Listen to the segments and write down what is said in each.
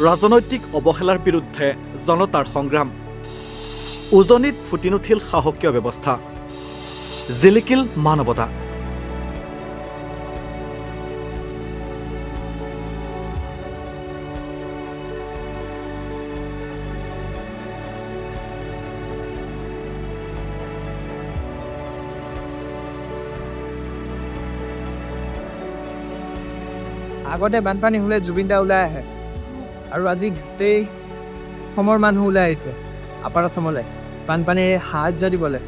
ৰাজনৈতিক অৱহেলাৰ বিৰুদ্ধে জনতাৰ সংগ্ৰাম। উজনিত ফুটি নুঠিল সাহসীয় ব্যৱস্থা, জিলিকিল মানৱতা। আগতে বানপানী হ'লে জুবিন দা ওলাই আহে, আৰু আজি গোটেই অসমৰ মানুহ ওলাই আহিছে আপাৰ আছামলৈ বানপানীৰ সাহায্য দিবলৈ।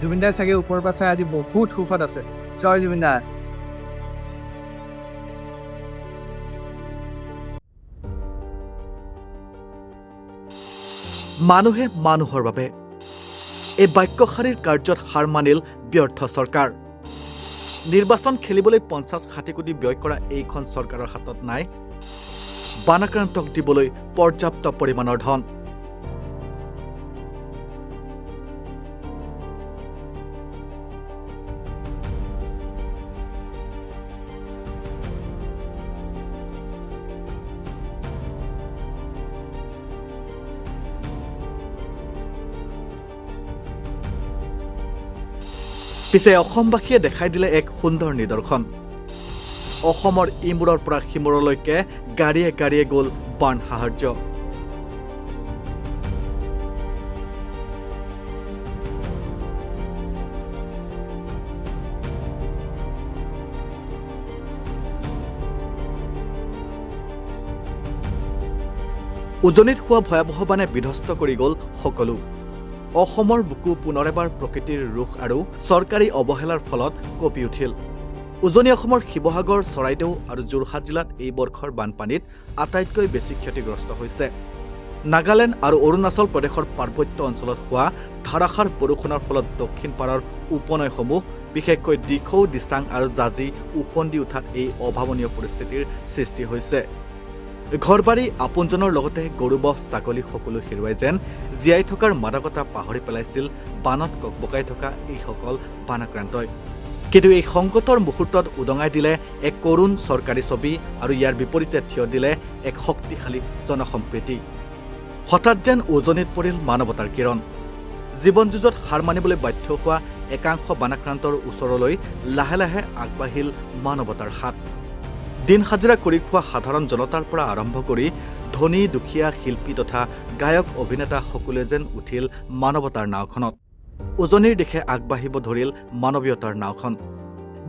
জুবিন দাই চাগে ওপৰৰ পৰা চাই আজি বহুত সুখত আছে। জয় জুবিন দা। মানুহে মানুহৰ বাবে, এই বাক্যশাৰীৰ কাৰ্যত হাৰ মানিল ব্যৰ্থ চৰকাৰ। নিৰ্বাচন খেলিবলৈ ৫০-৬০ কোটি ব্যয় কৰা এইখন চৰকাৰৰ হাতত নাই বানাক্ৰান্তক দিবলৈ পৰ্যাপ্ত পৰিমাণৰ ধন। পিছে অসমবাসীয়ে দেখাই দিলে এক সুন্দৰ নিদৰ্শন। অসমৰ ইমূৰৰ পৰা সিমূৰলৈকে গাড়ীয়ে গাড়ীয়ে গ'ল বান সাহায্য। উজনিত হোৱা ভয়াৱহ বানে বিধ্বস্ত কৰি গ'ল সকলো। অসমৰ বুকু পুনৰ এবাৰ প্ৰকৃতিৰ ৰোষ আৰু চৰকাৰী অৱহেলাৰ ফলত কঁপি উঠিল। উজনি অসমৰ শিৱসাগৰ, চৰাইদেউ আৰু যোৰহাট জিলাত এই বৰ্ষৰ বানপানীত আটাইতকৈ বেছি ক্ষতিগ্ৰস্ত হৈছে। নাগালেণ্ড আৰু অৰুণাচল প্ৰদেশৰ পাৰ্বত্য অঞ্চলত হোৱা ধাৰাসাৰ বৰষুণৰ ফলত দক্ষিণ পাৰৰ উপনৈসমূহ, বিশেষকৈ দিখৌ, দিচাং আৰু জাজি উফন্দি উঠাত এই অভাৱনীয় পৰিস্থিতিৰ সৃষ্টি হৈছে। ঘৰবাৰী, আপোনজনৰ লগতে গৰুবহ, ছাগলী সকলো হেৰুৱাই যেন জীয়াই থকাৰ মাদকতা পাহৰি পেলাইছিল বানত ককবকাই থকা এইসকল বানাক্ৰান্তই। কিন্তু এই সংকটৰ মুহূৰ্তত উদঙাই দিলে এক কৰুণ চৰকাৰী ছবি আৰু ইয়াৰ বিপৰীতে থিয় দিলে এক শক্তিশালী জনসম্প্ৰীতি। হঠাৎ যেন উজনিত পৰিল মানৱতাৰ কিৰণ। জীৱন যুঁজত হাৰ মানিবলৈ বাধ্য হোৱা একাংশ বানাক্ৰান্তৰ ওচৰলৈ লাহে লাহে আগবাঢ়িল মানৱতাৰ হাত। দিন হাজিৰা কৰি খোৱা সাধাৰণ জনতাৰ পৰা আৰম্ভ কৰি ধনী, দুখীয়া, শিল্পী তথা গায়ক, অভিনেতা সকলোৱে যেন উঠিল মানৱতাৰ নাওখনত। উজনিৰ দিশে আগবাঢ়িব ধৰিল মানৱীয়তাৰ নাওখন।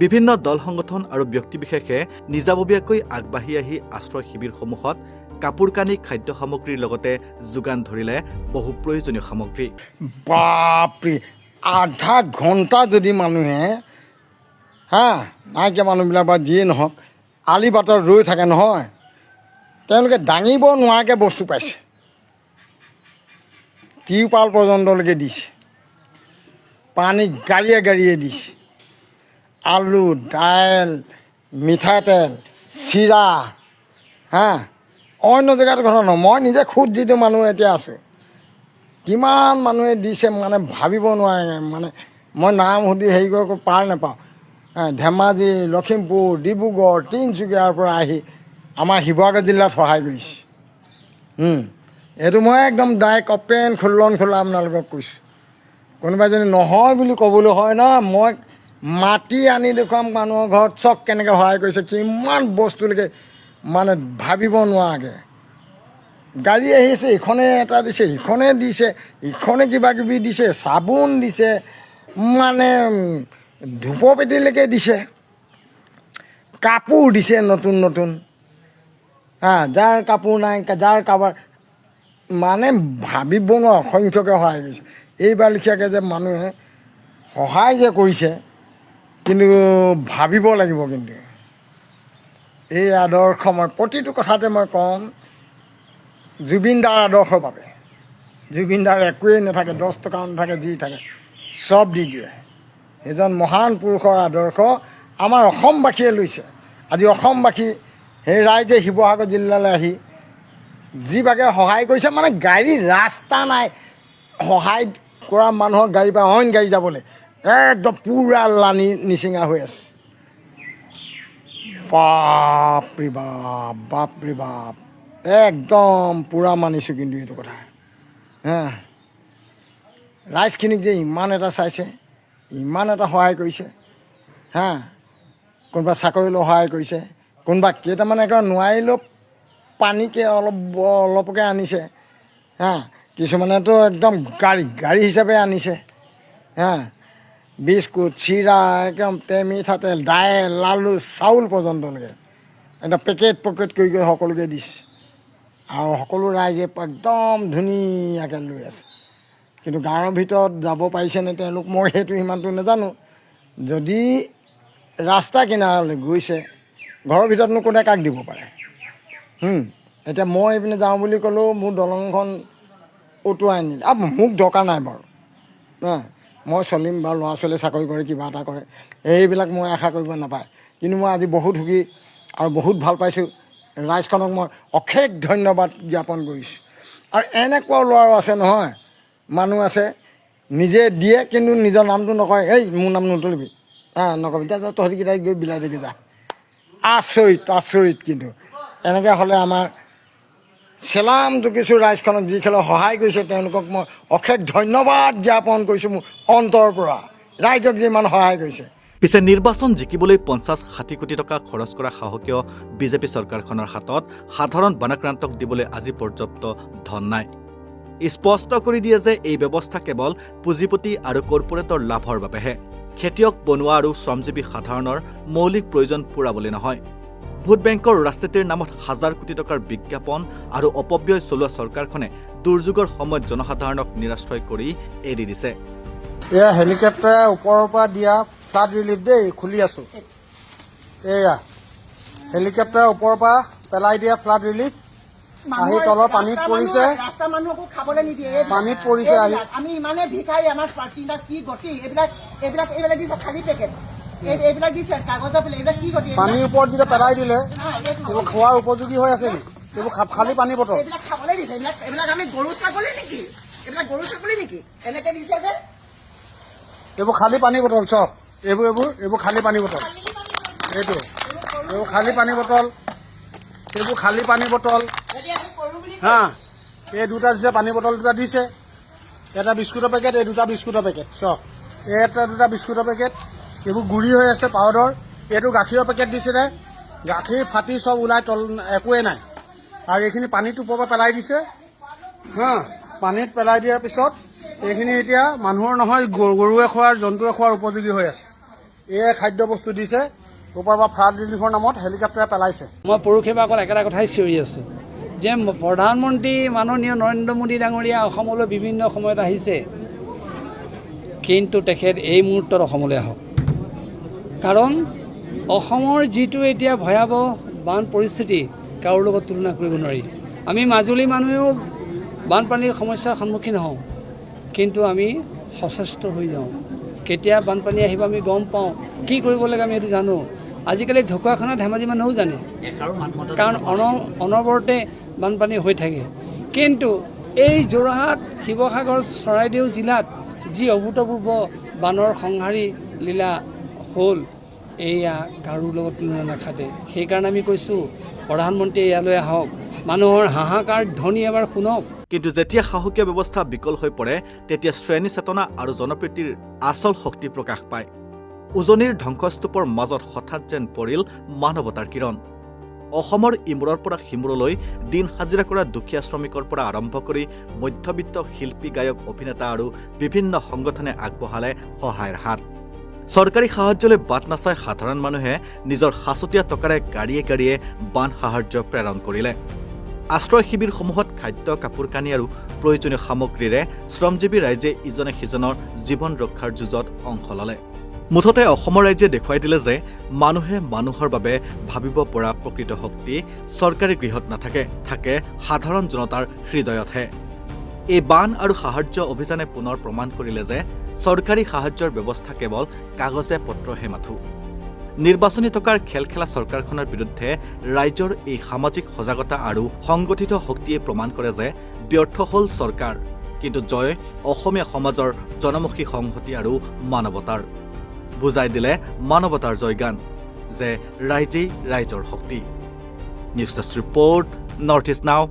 বিভিন্ন দল, সংগঠন আৰু ব্যক্তিবিশেষে নিজাববীয়াকৈ আগবাঢ়ি আহি আশ্ৰয় শিবিৰসমূহত কাপোৰ কানি, খাদ্য সামগ্ৰীৰ লগতে যোগান ধৰিলে বহু প্ৰয়োজনীয় সামগ্ৰী। বাপৰে, আধা ঘণ্টা যদি মানুহে নাইকিয়া মানুহবিলাক বা যিয়ে নহওক আলি বাটত ৰৈ থাকে নহয়, তেওঁলোকে দাঙিব নোৱাৰাকৈ বস্তু পাইছে। তিৰপাল পৰ্যন্তলৈকে দিছে, পানী গাড়ীয়ে গাড়ীয়ে দিছে, আলু, দাইল, মিঠাতেল, চিৰা। অন্য জেগাত কথা নহয়, মই নিজে খুদ যিটো মানুহ এতিয়া আছোঁ, কিমান মানুহে দিছে মানে ভাবিব নোৱাৰে। মানে মই নাম সুধি হেৰি কৰিব পাৰ নাপাওঁ। ধেমাজি, লখিমপুৰ, ডিব্ৰুগড়, তিনিচুকীয়াৰ পৰা আহি আমাৰ শিৱসাগৰ জিলাত সহায় কৰিছে। এইটো মই একদম ডাইৰেক্ট অপেন খোলা আপোনালোকক কৈছোঁ। কোনোবাই যদি নহয় বুলি ক'বলৈ হয় ন, মই মাটি আনি দেখুৱাম মানুহৰ ঘৰত চক কেনেকৈ সহায় কৰিছে, কিমান বস্তুলৈকে মানে ভাবিব নোৱাৰাকৈ। গাড়ী আহিছে, ইখনে এটা দিছে, ইখনে দিছে, ইখনে কিবা কিবি দিছে, চাবোন দিছে, মানে ধূপপেটিলৈকে দিছে, কাপোৰ দিছে নতুন নতুন। যাৰ কাপোৰ নাই, যাৰ কাৰোবাৰ মানে ভাবিব নোৱাৰা অসংখ্যকে সহায় কৰিছে। এইবাৰ লেখীয়াকৈ যে মানুহে সহায় যে কৰিছে, কিন্তু ভাবিব লাগিব। কিন্তু এই আদৰ্শ মই প্ৰতিটো কথাতে মই কওঁ, জুবিন দাৰ আদৰ্শৰ বাবে। জুবিন দাৰ একোৱেই নাথাকে, 10 টকাও নাথাকে, যি থাকে চব দি দিয়ে। এজন মহান পুৰুষৰ আদৰ্শ আমাৰ অসমবাসীয়ে লৈছে। আজি অসমবাসী সেই ৰাইজে শিৱসাগৰ জিলালৈ আহি যিভাগে সহায় কৰিছে, মানে গাড়ী ৰাস্তা নাই, সহায় কৰা মানুহৰ গাড়ীৰ পৰা অইন গাড়ী যাবলৈ একদম পূৰা লানি নিচিঙা হৈ আছে। বাপৰে বাপ, বাপৰে বাপ। একদম পূৰা মানিছোঁ কিন্তু এইটো কথা হা ৰাইজখিনিক যে ইমান এটা চাইছে ইমান এটা সহায় কৰিছে হা কোনোবা চাকৰিলৈ সহায় কৰিছে কোনোবা কেইটামানে একেবাৰে নোৱাৰিলেও পানীকে অলপকৈ আনিছে হা কিছুমানেতো একদম গাড়ী হিচাপে আনিছে হা বিস্কুট চিৰা একদম মিঠাতেল দাইল লালু চাউল পৰ্যন্তলৈকে একদম পেকেট কৰি সকলোকে দিছে আৰু সকলো ৰাইজে একদম ধুনীয়াকৈ লৈ আছে কিন্তু গাঁৱৰ ভিতৰত যাব পাৰিছেনে তেওঁলোক মই সেইটো সিমানটো নাজানো যদি ৰাস্তা কিনাৰলৈ গৈছে ঘৰৰ ভিতৰতনো কোনে কাক দিব পাৰে এতিয়া মই এইপিনে যাওঁ বুলি ক'লেও মোৰ দলংখন উটুৱাই আনিলে মোক দৰকাৰ নাই বাৰু মই চলিম বাৰু ল'ৰা ছোৱালীয়ে চাকৰি কৰে কিবা এটা কৰে এইবিলাক মই আশা কৰিব নাপায় কিন্তু মই আজি বহুত সুখী আৰু বহুত ভাল পাইছোঁ ৰাইজখনক মই অশেষ ধন্যবাদ জ্ঞাপন কৰিছোঁ আৰু এনেকুৱাও ল'ৰাও আছে নহয় মানুহ আছে নিজে দিয়ে কিন্তু নিজৰ নামটো নকয় এই মোৰ নাম নতুলিবি নকবি এতিয়া তহঁতিকেইটাই গৈ বিলাই দেখি যা আচৰিত কিন্তু এনেকৈ হ'লে আমাৰ চেলামটো কিছু ৰাইজখনক যিসকলে সহায় কৰিছে তেওঁলোকক মই অশেষ ধন্যবাদ জ্ঞাপন কৰিছোঁ মোৰ অন্তৰৰ পৰা ৰাইজক যিমান সহায় কৰিছে পিছে নিৰ্বাচন জিকিবলৈ 50-60 কোটি টকা খৰচ কৰা সাহসীয় বিজেপি চৰকাৰখনৰ হাতত সাধাৰণ বানাক্ৰান্তক দিবলৈ আজি পৰ্যাপ্ত ধন নাই স্পষ্ট কৰি দিয়ে যে এই ব্যৱস্থা কেৱল পুঁজিপতি আৰু কৰ্পোৰেটৰ লাভৰ বাবেহে খেতিয়ক বনোৱা আৰু শ্ৰমজীৱী সাধাৰণৰ মৌলিক প্ৰয়োজন পূৰাবলৈ নহয় ভোট বেংকৰ ৰাজনীতিৰ নামত হাজাৰ কোটি টকাৰ বিজ্ঞাপন আৰু অপব্যয় চলোৱা চৰকাৰখনে দুৰ্যোগৰ সময়ত জনসাধাৰণক নিৰাশ্ৰয় কৰি এৰি দিছে এয়া হেলিকপ্টাৰে ওপৰৰ পৰা দিয়া ফ্লাড ৰিলিফ দেই খুলি আছো এয়া হেলিকপ্টাৰে ওপৰৰ পৰা পেলাই দিয়া ফ্লাড ৰিলিফ আহি তলৰ পানীত পৰিছে ৰাস্তা মানুহকো খাবলৈ নিদিয়ে পানীত পৰিছে আহি আমি ইমানে ভিখাৰী আমাৰ পাৰ্টিটা কি গতি এইবিলাক দিছে খালী পেকেট এইবিলাক দিছে কাগজৰ পেলে এইবিলাক কি গতি পানীৰ ওপৰত যেতিয়া পেলাই দিলে এইবোৰ খোৱাৰ উপযোগী হৈ আছে নেকি এইবোৰ খালী পানী বটল এইবিলাক খাবলৈ দিছে এইবিলাক আমি গৰু ছাগলী নেকি এনেকে দিছে যে এইবোৰ খালী পানী বটল চব এইবোৰ খালী পানী বটল এইবোৰ খালী পানী বটল এইবোৰ খালী পানী বটল হা এই দুটা দিছে পানী বটল দুটা দিছে এটা বিস্কুটৰ পেকেট এই দুটা বিস্কুটৰ পেকেট চব এই এটা দুটা বিস্কুটৰ পেকেট এইবোৰ গুড়ি হৈ আছে পাউডাৰ এইটো গাখীৰৰ পেকেট দিছিলে গাখীৰ ফাটি চব ওলাই তল একোৱে নাই আৰু এইখিনি পানীত ওপৰৰ পৰা পেলাই দিছে হা পানীত পেলাই দিয়াৰ পিছত এইখিনি এতিয়া মানুহৰ নহয় গৰুৱে খোৱাৰ জন্তুৱে খোৱাৰ উপযোগী হৈ আছে এই খাদ্য বস্তু দিছে ওপৰৰ পৰা ফ্লাড ৰিলিফৰ নামত হেলিকপ্টাৰে পেলাইছে মই পৰহি পৰা অকল একেটা কথাই চিঞৰি আছোঁ যে প্ৰধানমন্ত্ৰী মাননীয় নৰেন্দ্ৰ মোদী ডাঙৰীয়া অসমলৈ বিভিন্ন সময়ত আহিছে কিন্তু তেখেত এই মুহূৰ্তত অসমলৈ আহক কাৰণ অসমৰ যিটো এতিয়া ভয়াৱহ বান পৰিস্থিতি কাৰো লগত তুলনা কৰিব নোৱাৰি আমি মাজুলী মানুহেও বানপানীৰ সমস্যাৰ সন্মুখীন হওঁ কিন্তু আমি সচেষ্ট হৈ যাওঁ কেতিয়া বানপানী আহিব আমি গম পাওঁ কি কৰিব লাগে আমি সেইটো জানো আজিকালি ঢকুৱাখানা ধেমাজি মানুহেও জানে কাৰণ অনবৰতে বানপানী হৈ থাকে কিন্তু এই যোৰহাট শিৱসাগৰ চৰাইদেউ জিলাত যি অভূতপূৰ্ব বানৰ সংহাৰী লীলা হ'ল এয়া কাৰো লগত তুলনা নাখাতে সেইকাৰণে আমি কৈছোঁ প্ৰধানমন্ত্ৰীয়ে ইয়ালৈ আহক মানুহৰ হাহাকাৰ ধ্বনি এবাৰ শুনক কিন্তু যেতিয়া সাহসীয় ব্যৱস্থা বিকল হৈ পৰে তেতিয়া শ্ৰেণী চেতনা আৰু জনপ্ৰীতিৰ আচল শক্তি প্ৰকাশ পায় উজনিৰ ধ্বংসস্তূপৰ মাজত হঠাৎ যেন পৰিল মানৱতাৰ কিৰণ অসমৰ ইমূৰৰ পৰা সিমূৰলৈ দিন হাজিৰা কৰা দুখীয়া শ্ৰমিকৰ পৰা আৰম্ভ কৰি মধ্যবিত্ত শিল্পী গায়ক অভিনেতা আৰু বিভিন্ন সংগঠনে আগবঢ়ালে সহায়ৰ হাত চৰকাৰী সাহায্যলৈ বাট নাচাই সাধাৰণ মানুহে নিজৰ সাঁচতীয়া টকাৰে গাড়ীয়ে বান সাহায্য প্ৰেৰণ কৰিলে আশ্ৰয় শিবিৰসমূহত খাদ্য কাপোৰ কানি আৰু প্ৰয়োজনীয় সামগ্ৰীৰে শ্ৰমজীৱী ৰাইজে ইজনে সিজনৰ জীৱন ৰক্ষাৰ যুঁজত অংশ ল'লে মুঠতে অসমৰ ৰাইজে দেখুৱাই দিলে যে মানুহে মানুহৰ বাবে ভাবিব পৰা প্ৰকৃত শক্তি চৰকাৰী গৃহত নাথাকে থাকে সাধাৰণ জনতাৰ হৃদয়তহে এই বান আৰু সাহায্য অভিযানে পুনৰ প্ৰমাণ কৰিলে যে চৰকাৰী সাহায্যৰ ব্যৱস্থা কেৱল কাগজে পত্ৰহে মাথো নিৰ্বাচনী টকাৰ খেল খেলা চৰকাৰখনৰ বিৰুদ্ধে ৰাইজৰ এই সামাজিক সজাগতা আৰু সংগঠিত শক্তিয়ে প্ৰমাণ কৰে যে ব্যৰ্থ হ'ল চৰকাৰ কিন্তু জয় অসমীয়া সমাজৰ জনমুখী সংহতি আৰু মানৱতাৰ বুজাই দিলে মানৱতাৰ জয়গান যে ৰাইজেই ৰাইজৰ শক্তি news desk report north east নাও।